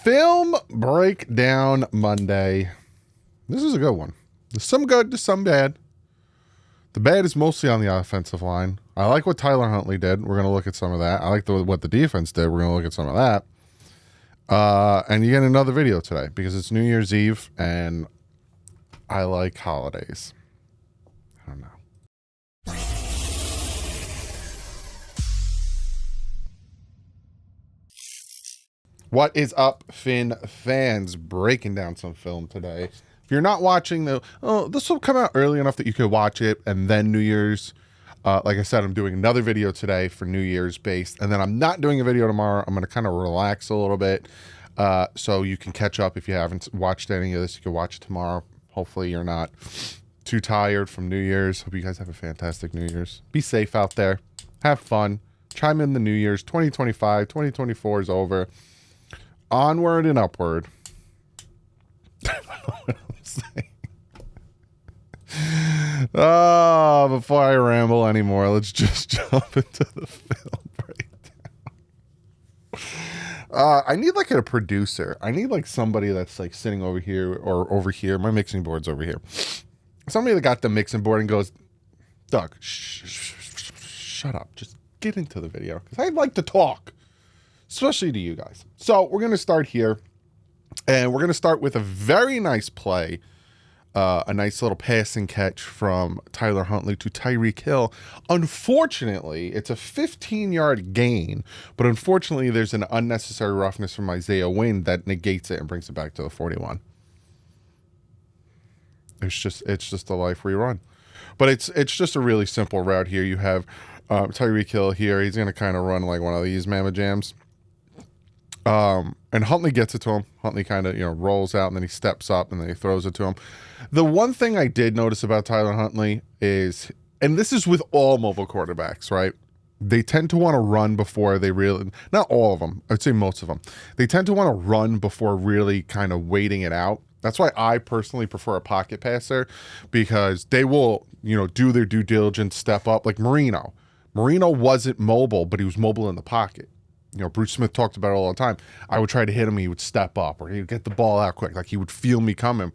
Film Breakdown Monday. This is a good one. There's some good, there's some bad. The bad is mostly on the offensive line. I like what Tyler Huntley did. We're going to look at some of that. I like what the defense did. We're going to look at some of that. And you get another video today because it's New Year's Eve and I like holidays. I don't know. What is up, Finn fans? Breaking down some film today. If you're not watching this will come out early enough that you could watch it, and then New Year's. Like I said, I'm doing another video today for New Year's based, and then I'm not doing a video tomorrow. I'm going to kind of relax a little bit, so you can catch up. If you haven't watched any of this, you can watch it tomorrow. Hopefully you're not too tired from New Year's. Hope you guys have a fantastic New Year's. Be safe out there. Have fun. Chime in the New Year's. 2025, 2024 is over. Onward and upward. I don't know what I'm saying. Before I ramble anymore, let's just jump into the film breakdown. I need like a producer. I need like somebody that's like sitting over here or over here. My mixing board's over here. Somebody that got the mixing board and goes, Doug, shut up. Just get into the video. Because I like to talk. Especially to you guys. So we're going to start here. And we're going to start with a very nice play. A nice little passing catch from Tyler Huntley to Tyreek Hill. Unfortunately, it's a 15-yard gain. But unfortunately, there's an unnecessary roughness from Isaiah Wynn that negates it and brings it back to the 41. It's just a life rerun. But it's just a really simple route here. You have Tyreek Hill here. He's going to kind of run like one of these Mama Jams. And Huntley gets it to him. Huntley kind of, rolls out and then he steps up and then he throws it to him. The one thing I did notice about Tyler Huntley is, and this is with all mobile quarterbacks, right? They tend to want to run before they really, not all of them, I'd say most of them. They tend to want to run before really kind of waiting it out. That's why I personally prefer a pocket passer because they will, do their due diligence, step up like Marino. Marino wasn't mobile, but he was mobile in the pocket. Bruce Smith talked about it all the time. I would try to hit him. He would step up or he would get the ball out quick. Like he would feel me coming.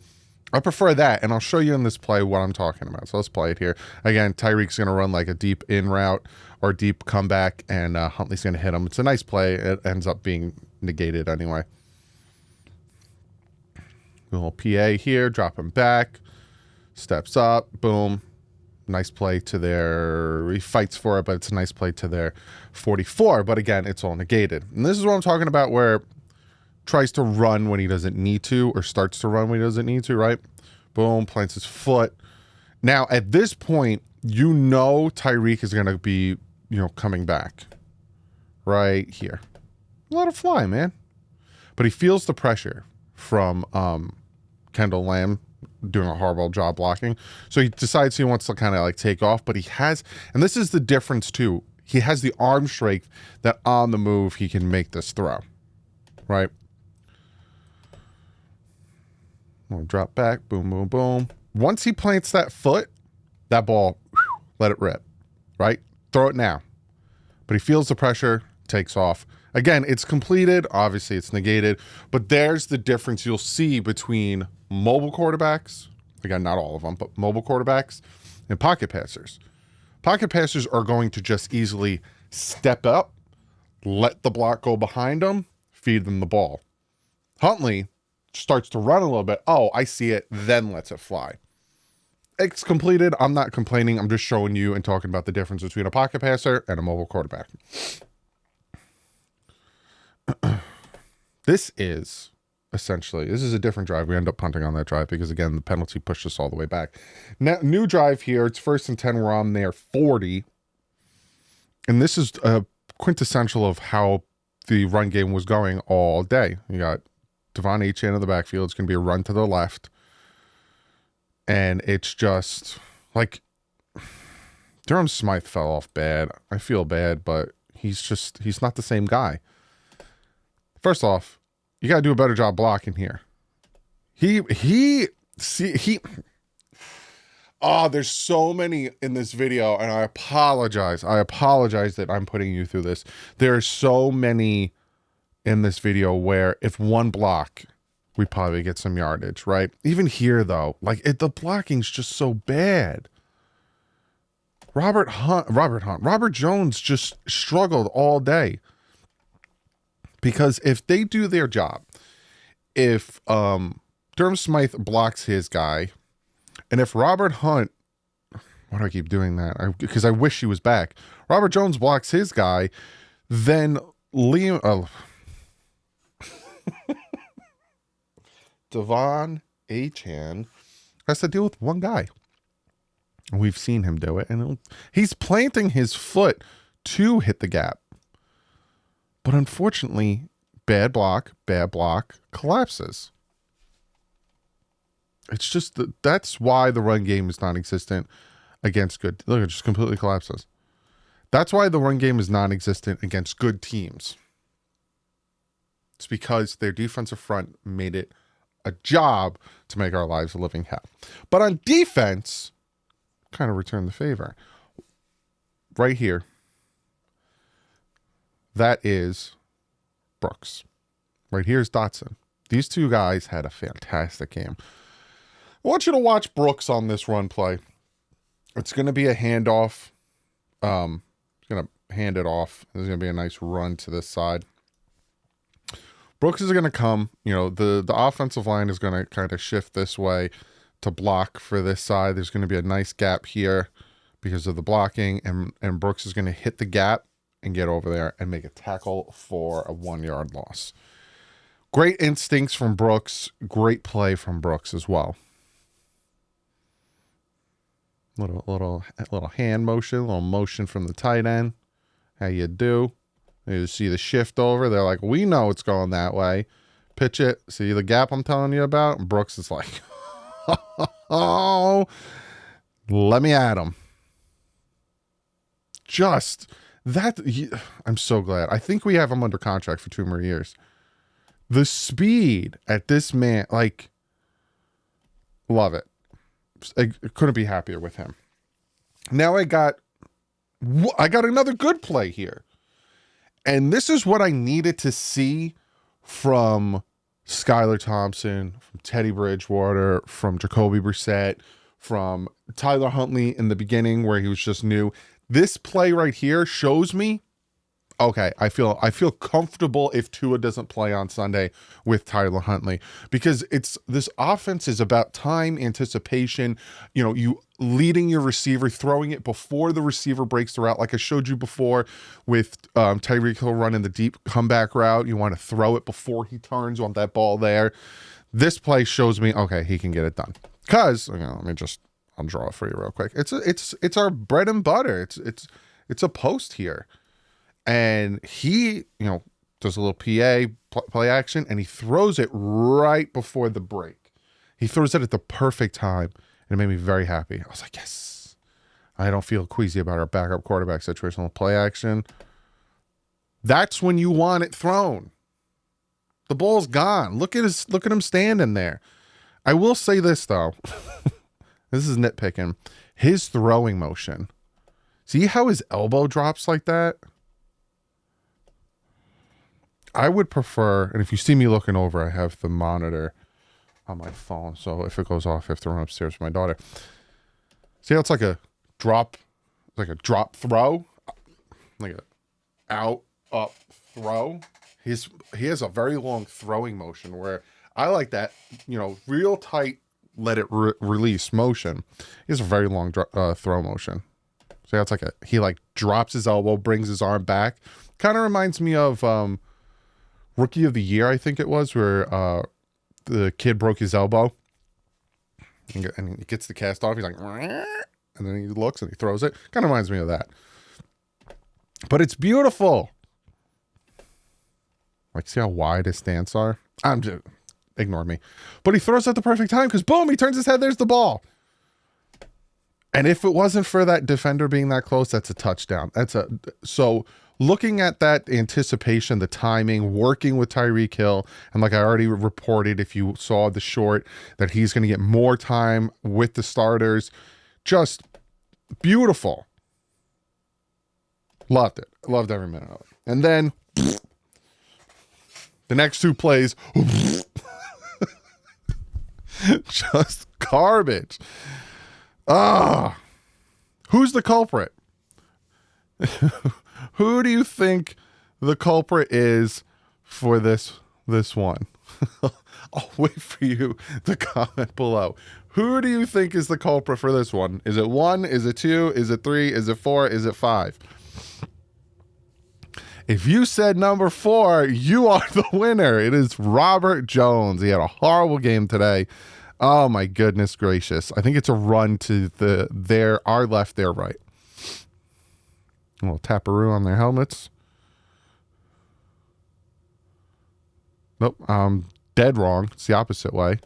I prefer that. And I'll show you in this play what I'm talking about. So let's play it here. Again, Tyreek's going to run like a deep in route or deep comeback and Huntley's going to hit him. It's a nice play. It ends up being negated anyway. A little PA here. Drop him back. Steps up. Boom. Nice play to their, he fights for it, but it's a nice play to their 44. But again, it's all negated. And this is what I'm talking about where tries to run when he doesn't need to or starts to run when he doesn't need to, right? Boom, plants his foot. Now, at this point, Tyreek is going to be, coming back right here. Let it fly, man. But he feels the pressure from Kendall Lamb doing a horrible job blocking. So he decides he wants to kind of like take off, but he has, and this is the difference too, he has the arm strength that on the move he can make this throw, right? We'll drop back, boom, boom, boom. Once he plants that foot, that ball, let it rip, right? Throw it now. But he feels the pressure, takes off. Again, it's completed. Obviously, it's negated. But there's the difference you'll see between mobile quarterbacks, again, not all of them, but mobile quarterbacks and pocket passers. Pocket passers are going to just easily step up, let the block go behind them, feed them the ball. Huntley starts to run a little bit. Oh, I see it, then lets it fly. It's completed. I'm not complaining. I'm just showing you and talking about the difference between a pocket passer and a mobile quarterback. This is a different drive. We end up punting on that drive because, again, the penalty pushed us all the way back. Now, new drive here. It's 1st and 10. We're on their 40. And this is quintessential of how the run game was going all day. You got Devon Achane in the backfield. It's going to be a run to the left. And it's just like Durham Smythe fell off bad. I feel bad, but he's not the same guy. First off, you got to do a better job blocking here. There's so many in this video, and I apologize. I apologize that I'm putting you through this. There are so many in this video where if one block, we probably get some yardage, right? Even here, though, like the blocking's just so bad. Robert Jones just struggled all day. Because if they do their job, if Durham Smythe blocks his guy, and if Robert Hunt, why do I keep doing that? Because I wish he was back. Robert Jones blocks his guy, then Liam, Devon Achan has to deal with one guy. We've seen him do it, and he's planting his foot to hit the gap. But unfortunately, bad block, collapses. It's just that's why the run game is non-existent against good. Look, it just completely collapses. That's why the run game is non-existent against good teams. It's because their defensive front made it a job to make our lives a living hell. But on defense, kind of return the favor. Right here. That is Brooks. Right here's Dotson. These two guys had a fantastic game. I want you to watch Brooks on this run play. It's going to be a handoff. He's going to hand it off. There's going to be a nice run to this side. Brooks is going to come. You know, the offensive line is going to kind of shift this way to block for this side. There's going to be a nice gap here because of the blocking. And Brooks is going to hit the gap and get over there and make a tackle for a 1-yard loss. Great instincts from Brooks. Great play from Brooks as well. Little hand motion, little motion from the tight end. How you do? You see the shift over. They're like, we know it's going that way. Pitch it. See the gap I'm telling you about? And Brooks is like, oh, let me at him. Just that. I'm so glad. I think we have him under contract for 2 more years. The speed at this man, like, love it. I couldn't be happier with him. Now I got another good play here. And this is what I needed to see from Skylar Thompson, from Teddy Bridgewater, from Jacoby Brissett, from Tyler Huntley in the beginning where he was just new. This play right here shows me, okay, I feel comfortable if Tua doesn't play on Sunday with Tyler Huntley, because this offense is about time, anticipation, you know, you leading your receiver, throwing it before the receiver breaks the route, like I showed you before with Tyreek Hill running the deep comeback route. You want to throw it before he turns. You want that ball there. This play shows me, okay, he can get it done. Because, you know, I'll draw it for you real quick. It's our bread and butter. It's a post here. And he, you know, does a little play action, and he throws it right before the break. He throws it at the perfect time, and it made me very happy. I was like, yes. I don't feel queasy about our backup quarterback situation. Play action. That's when you want it thrown. The ball's gone. Look at him standing there. I will say this though. This is nitpicking. His throwing motion. See how his elbow drops like that? I would prefer, and if you see me looking over, I have the monitor on my phone, so if it goes off, I have to run upstairs with my daughter. See how it's like a drop throw? Like a out, up, throw. He has a very long throwing motion where I like that, you know, real tight, let it release motion. He has a very long throw motion. See how it's like he drops his elbow, brings his arm back. Kind of reminds me of Rookie of the Year, I think it was, where the kid broke his elbow and he gets the cast off. He's like, and then he looks and he throws it. Kind of reminds me of that. But it's beautiful. Like, see how wide his stance are? Ignore me. But he throws at the perfect time because boom, he turns his head. There's the ball. And if it wasn't for that defender being that close, that's a touchdown. So looking at that anticipation, the timing, working with Tyreek Hill, and like I already reported, if you saw the short, that he's going to get more time with the starters. Just beautiful. Loved it. Loved every minute of it. And then The next two plays, just garbage. Who's the culprit? Who do you think the culprit is for this one? I'll wait for you to comment below. Who do you think is the culprit for this one? Is it 1? Is it 2? Is it 3? Is it 4? Is it 5? If you said number 4, you are the winner. It is Robert Jones. He had a horrible game today. Oh my goodness gracious. I think it's a run to our left, their right. A little taparoo on their helmets. Nope, I'm dead wrong. It's the opposite way.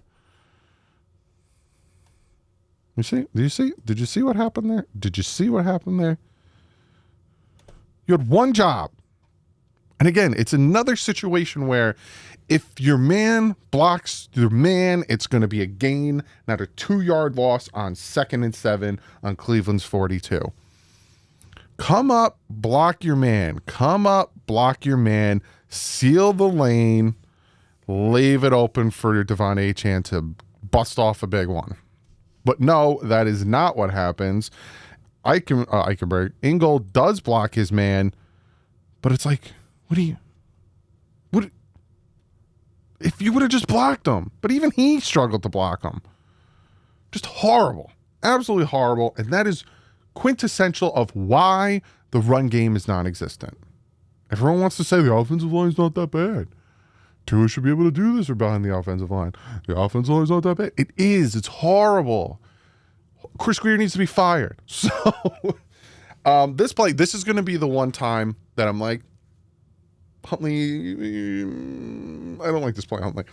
You see? Did you see what happened there? Did you see what happened there? You had one job. And again, it's another situation where if your man blocks your man, it's going to be a gain, not a 2-yard loss on 2nd and 7 on Cleveland's 42. Come up, block your man. Come up, block your man. Seal the lane. Leave it open for Devon Achane to bust off a big one. But no, that is not what happens. Ingold does block his man, but it's like, if you would have just blocked him, but even he struggled to block him. Just horrible, absolutely horrible. And that is quintessential of why the run game is non-existent. Everyone wants to say the offensive line is not that bad. Tua should be able to do this or behind the offensive line. The offensive line is not that bad. It is. It's horrible. Chris Greer needs to be fired. So this is going to be the one time that I'm like, Huntley, I don't like this play, Huntley.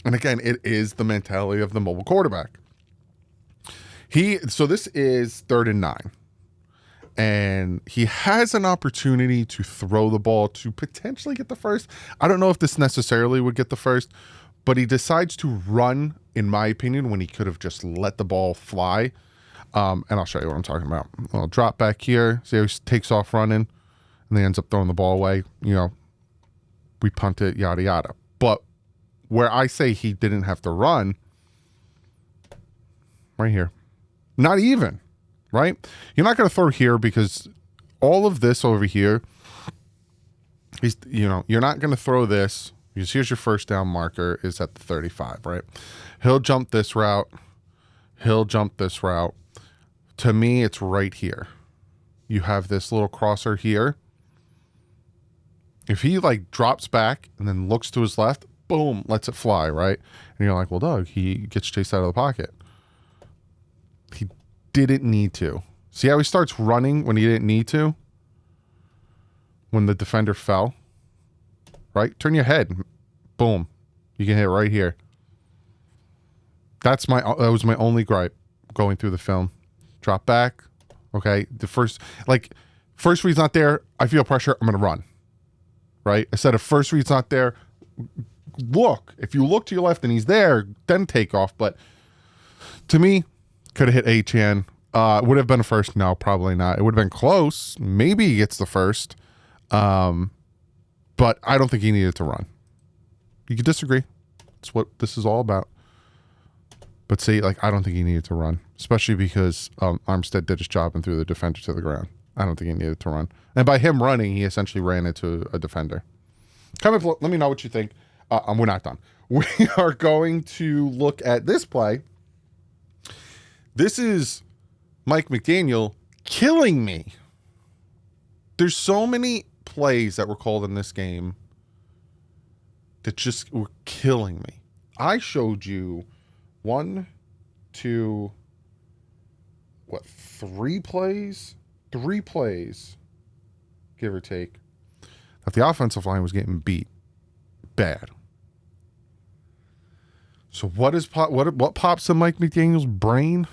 And again, it is the mentality of the mobile quarterback. So this is 3rd and 9. And he has an opportunity to throw the ball to potentially get the first. I don't know if this necessarily would get the first, but he decides to run, in my opinion, when he could have just let the ball fly. And I'll show you what I'm talking about. I'll drop back here. See how he takes off running, and then ends up throwing the ball away. You know, we punt it, yada, yada. But where I say he didn't have to run, right here. Not even. Right? You're not going to throw here because all of this over here is, you're not going to throw this because here's your first down marker is at the 35, right? He'll jump this route. He'll jump this route. To me, it's right here. You have this little crosser here. If he like drops back and then looks to his left, boom, lets it fly, right? And you're like, well, Doug, he gets chased out of the pocket. He didn't need to. See how he starts running when he didn't need to? When the defender fell? Right? Turn your head. Boom. You can hit right here. That was my only gripe going through the film. Drop back. Okay. The first read's not there. I feel pressure. I'm going to run. Right? Instead of first read's not there. Look. If you look to your left and he's there, then take off. But to me, could have hit Achane. Would have been a first? No, probably not. It would have been close. Maybe he gets the first. But I don't think he needed to run. You could disagree. It's what this is all about. But see, I don't think he needed to run. Especially because Armstead did his job and threw the defender to the ground. I don't think he needed to run. And by him running, he essentially ran into a defender. Comment below. Let me know what you think. We're not done. We are going to look at this play. This is Mike McDaniel killing me. There's so many plays that were called in this game that just were killing me. I showed you 3 plays? 3 plays, give or take, that the offensive line was getting beat bad. So what pops in Mike McDaniel's brain?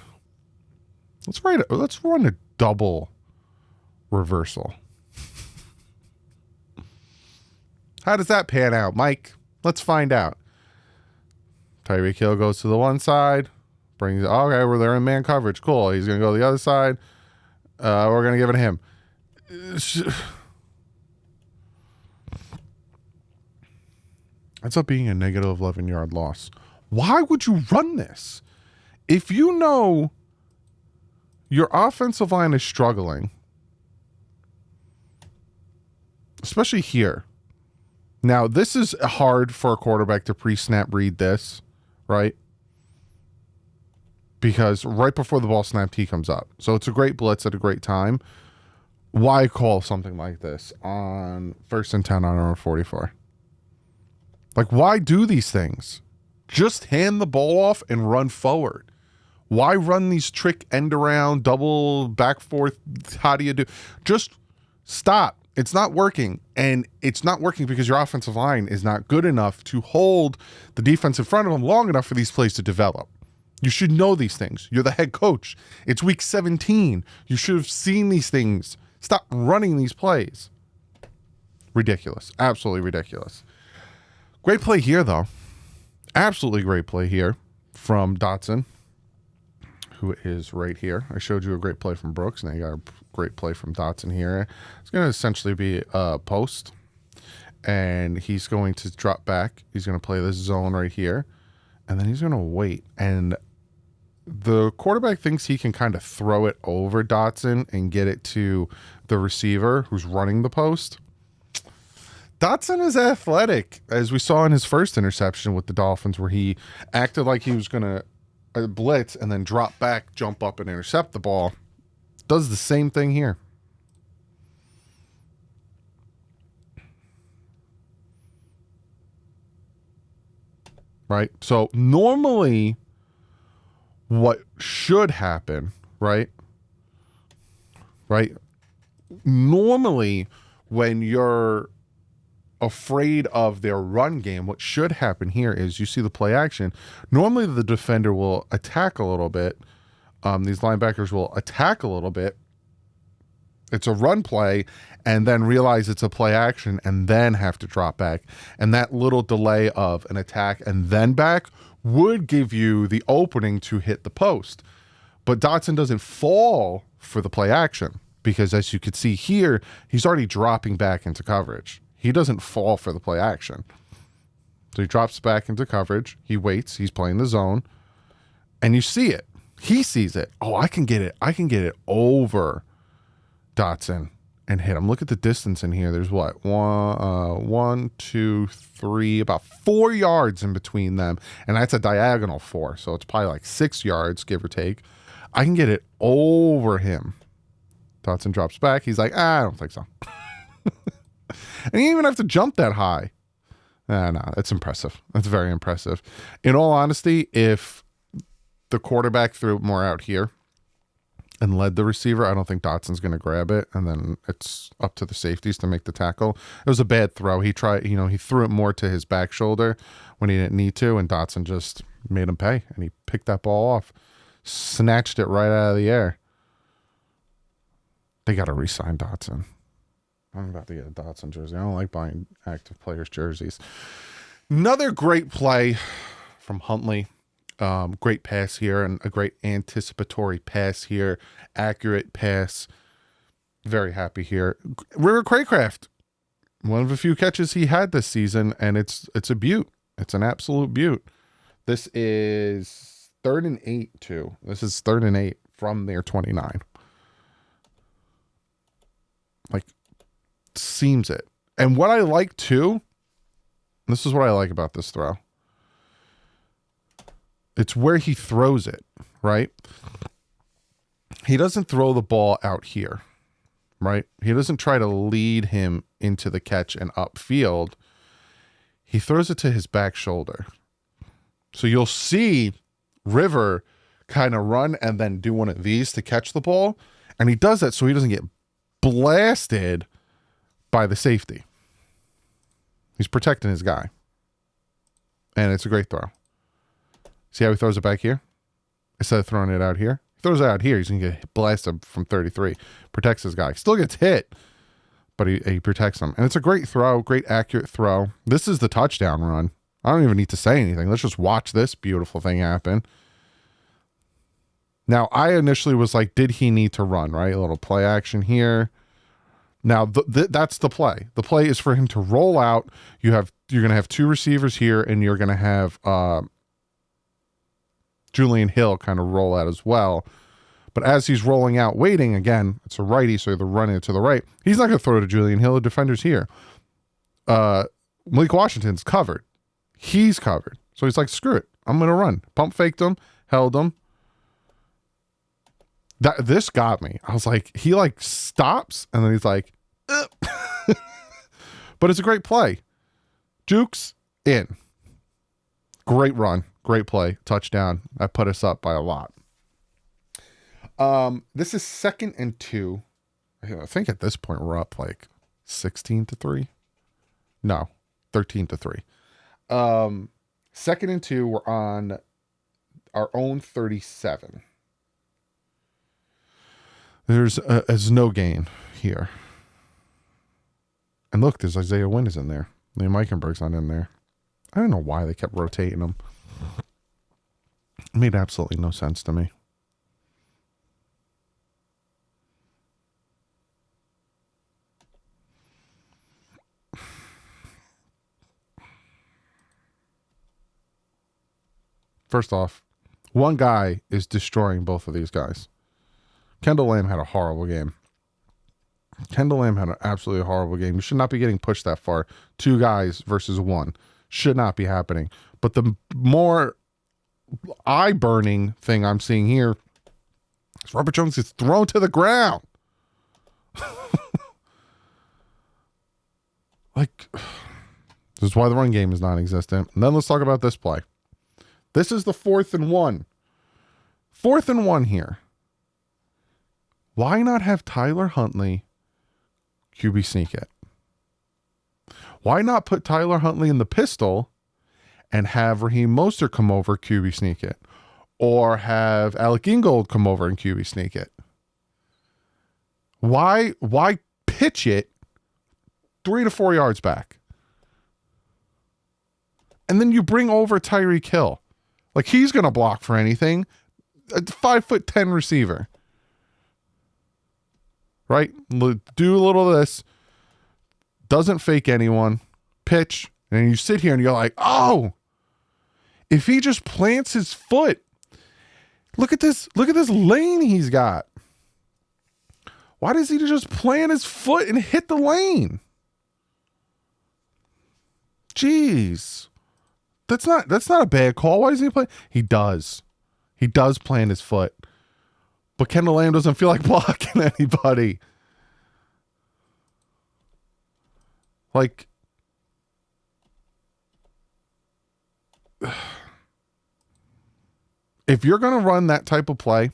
Let's run a double reversal. How does that pan out, Mike? Let's find out. Tyreek Hill goes to the one side, okay, well, they're in man coverage. Cool. He's going to go to the other side. We're going to give it to him. Ends up being a negative 11-yard loss. Why would you run this? If you know your offensive line is struggling, especially here. Now, this is hard for a quarterback to pre-snap read this, right? Because right before the ball snapped, he comes up. So it's a great blitz at a great time. Why call something like this on 1st and 10 on our 44? Like, why do these things? Just hand the ball off and run forward. Why run these trick end around, double back forth? How do you do? Just stop. It's not working. And it's not working because your offensive line is not good enough to hold the defense in front of them long enough for these plays to develop. You should know these things. You're the head coach. It's week 17. You should have seen these things. Stop running these plays. Ridiculous. Absolutely ridiculous. Great play here, though. Absolutely great play here from Dotson, who is right here. I showed you a great play from Brooks. Now you got a great play from Dotson here. It's going to essentially be a post, and he's going to drop back. He's going to play this zone right here, and then he's going to wait. And the quarterback thinks he can kind of throw it over Dotson and get it to the receiver who's running the post. Dotson is athletic, as we saw in his first interception with the Dolphins, where he acted like he was going to blitz and then drop back, jump up, and intercept the ball. Does the same thing here. Right? So normally what should happen, right? Normally when you're afraid of their run game, what should happen here is you see the play action. Normally the defender will attack a little bit. These linebackers will attack a little bit. It's a run play and then realize it's a play action and then have to drop back. And that little delay of an attack and then back would give you the opening to hit the post. But Dotson doesn't fall for the play action because, as you could see here, he's already dropping back into coverage. He doesn't fall for the play action. So he drops back into coverage. He waits. He's playing the zone. And you see it. He sees it. Oh, I can get it. I can get it over Dotson and hit him. Look at the distance in here. There's what? One, two, three, about 4 yards in between them. And that's a diagonal 4. So it's probably like 6 yards, give or take. I can get it over him. Dotson drops back. He's like, I don't think so. And he didn't even have to jump that high. No, that's impressive. That's very impressive. In all honesty, if the quarterback threw it more out here and led the receiver, I don't think Dotson's going to grab it. And then it's up to the safeties to make the tackle. It was a bad throw. He tried, he threw it more to his back shoulder when he didn't need to. And Dotson just made him pay. And he picked that ball off, snatched it right out of the air. They got to re-sign Dotson. I'm about to get a Dotson jersey. I don't like buying active players' jerseys. Another great play from Huntley. Great pass here and a great anticipatory pass here. Accurate pass. Very happy here. River Craycraft. One of the few catches he had this season, and it's a beaut. It's an absolute beaut. This is 3rd and 8 too. This is 3rd and 8 from their 29. Like, seams it. And what I like too, this is what I like about this throw. It's where he throws it, right? He doesn't throw the ball out here, right? He doesn't try to lead him into the catch and upfield. He throws it to his back shoulder. So you'll see River kind of run and then do one of these to catch the ball. And he does that so he doesn't get blasted by the safety. He's protecting his guy. And it's a great throw. See how he throws it back here? Instead of throwing it out here. He throws it out here. He's going to get blasted from 33. Protects his guy. Still gets hit, but he protects him. And it's a great throw. Great accurate throw. This is the touchdown run. I don't even need to say anything. Let's just watch this beautiful thing happen. Now, I initially was like, did he need to run, right? A little play action here. Now that's the play. The play is for him to roll out. You're going to have two receivers here, and you're going to have Julian Hill kind of roll out as well. But as he's rolling out, waiting, again, it's a righty, so they're running it to the right. He's not going to throw to Julian Hill. The defender's here. Malik Washington's covered. He's covered. So he's like, screw it. I'm going to run. Pump faked him, held him. This got me. I was like, he like stops, and then he's like, but it's a great play. Jukes in. Great run. Great play. Touchdown. That put us up by a lot. This is 2nd and 2. I think at this point we're up like 16-3. No, 13-3. 2nd and 2, we're on our own 37. There's no gain here. And look, there's Isaiah Wynn is in there. Liam Eichenberg's not in there. I don't know why they kept rotating them. It made absolutely no sense to me. First off, one guy is destroying both of these guys. Kendall Lamb had a horrible game. Kendall Lamb had an absolutely horrible game. You should not be getting pushed that far. 2 guys versus 1. Should not be happening. But the more eye-burning thing I'm seeing here is Robert Jones gets thrown to the ground. Like, this is why the run game is non-existent. And then let's talk about this play. This is the 4th and 1. 4th and 1 here. Why not have Tyler Huntley QB sneak it? Why not put Tyler Huntley in the pistol and have Raheem Mostert come over QB sneak it? Or have Alec Ingold come over and QB sneak it? Why pitch it 3 to 4 yards back? And then you bring over Tyreek Hill. Like, he's going to block for anything. A 5'10" receiver. Right? Do a little of this. Doesn't fake anyone. Pitch. And you sit here and you're like, oh, if he just plants his foot. Look at this lane he's got. Why does he just plant his foot and hit the lane? Jeez. That's not a bad call. Why does he play? He does. He does plant his foot. But Kendall Lamb doesn't feel like blocking anybody. Like, if you're going to run that type of play,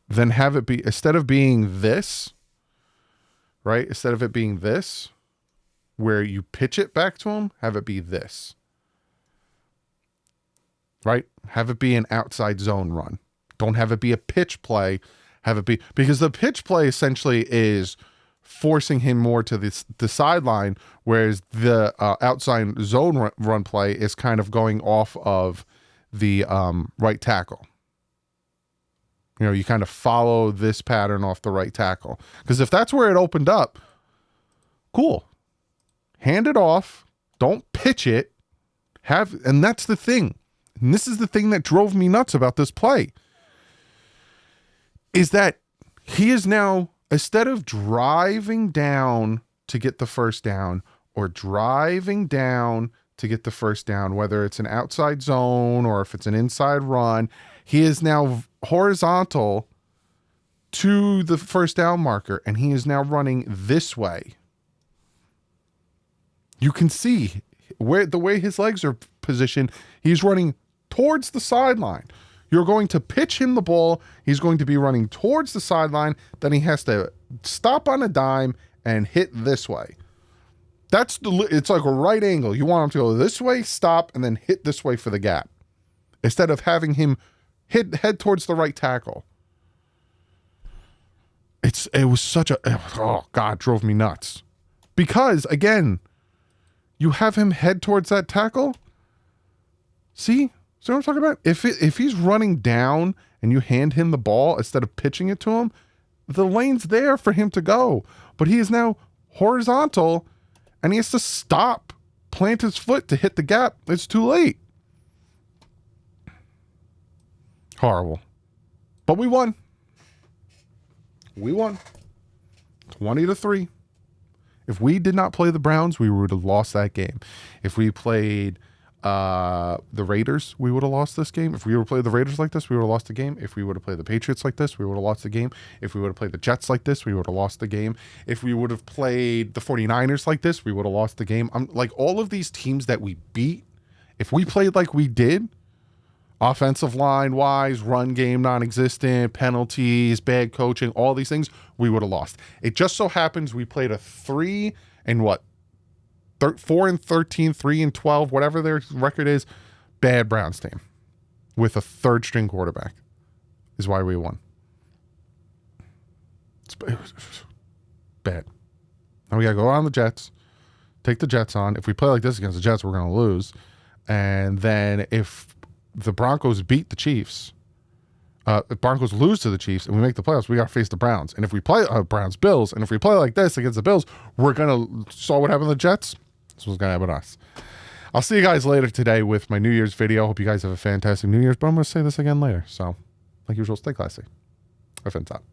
then have it be, instead of being this, right? Instead of it being this, where you pitch it back to him, have it be this. Right? Have it be an outside zone run. Don't have it be a pitch play. Have it be, because the pitch play essentially is forcing him more to the sideline, whereas the outside zone run play is kind of going off of the right tackle. You know, you kind of follow this pattern off the right tackle. Because if that's where it opened up, cool. Hand it off. Don't pitch it. And that's the thing. And this is the thing that drove me nuts about this play. Is that he is now, instead of driving down to get the first down or driving down to get the first down, whether it's an outside zone or if it's an inside run, he is now horizontal to the first down marker, and he is now running this way. You can see where the way his legs are positioned, he's running towards the sideline. You're going to pitch him the ball. He's going to be running towards the sideline. Then he has to stop on a dime and hit this way. It's like a right angle. You want him to go this way, stop, and then hit this way for the gap. Instead of having him head towards the right tackle. It was such a, oh God, drove me nuts. Because, again, you have him head towards that tackle. See what I'm talking about? If he's running down and you hand him the ball instead of pitching it to him, the lane's there for him to go, but he is now horizontal and he has to stop, plant his foot to hit the gap. It's too late. Horrible. But we won. We won. 20-3. If we did not play the Browns, we would have lost that game. If we played the Raiders, we would have lost this game. If we would have played the Raiders like this, we would have lost the game. If we would have played the Patriots like this, we would have lost the game. If we would have played the Jets like this, we would have lost the game. If we would have played the 49ers like this, we would have lost the game. Like all of these teams that we beat, if we played like we did, offensive line wise, run game non-existent, penalties, bad coaching, all these things, we would have lost. It just so happens we played a 4-13, 3-12, whatever their record is, bad Browns team with a third string quarterback is why we won. It was bad. Now we got to go on the Jets, take the Jets on. If we play like this against the Jets, we're going to lose. And then if the Broncos beat the Chiefs, if Broncos lose to the Chiefs and we make the playoffs, we got to face the Browns. And if we play Browns-Bills, and if we play like this against the Bills, we're going to saw what happened to the Jets. This was going to happen to us. I'll see you guys later today with my New Year's video. Hope you guys have a fantastic New Year's, but I'm going to say this again later. So, like usual, stay classy. Offense out.